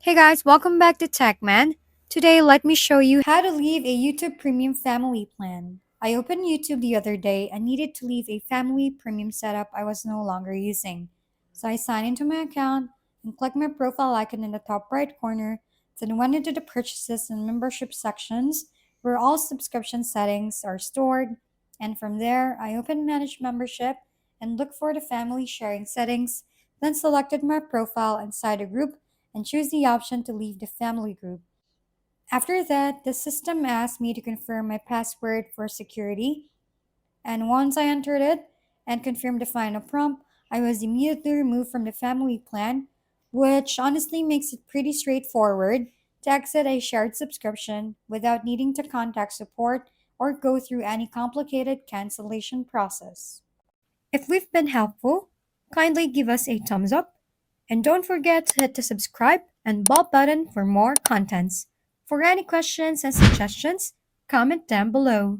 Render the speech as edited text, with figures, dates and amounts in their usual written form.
Hey guys, welcome back to TechMan. Today, let me show you how to leave a YouTube Premium family plan. I opened YouTube the other day and needed to leave a family premium setup I was no longer using. So I signed into my account and clicked my profile icon in the top right corner, then went into the purchases and membership sections where all subscription settings are stored. And from there, I opened Manage Membership and looked for the family sharing settings, then selected my profile inside a group and choose the option to leave the family group. After that, the system asked me to confirm my password for security, and once I entered it and confirmed the final prompt, I was immediately removed from the family plan, which honestly makes it pretty straightforward to exit a shared subscription without needing to contact support or go through any complicated cancellation process. If we've been helpful, kindly give us a thumbs up and don't forget to hit the subscribe and bell button for more contents. For any questions and suggestions, comment down below.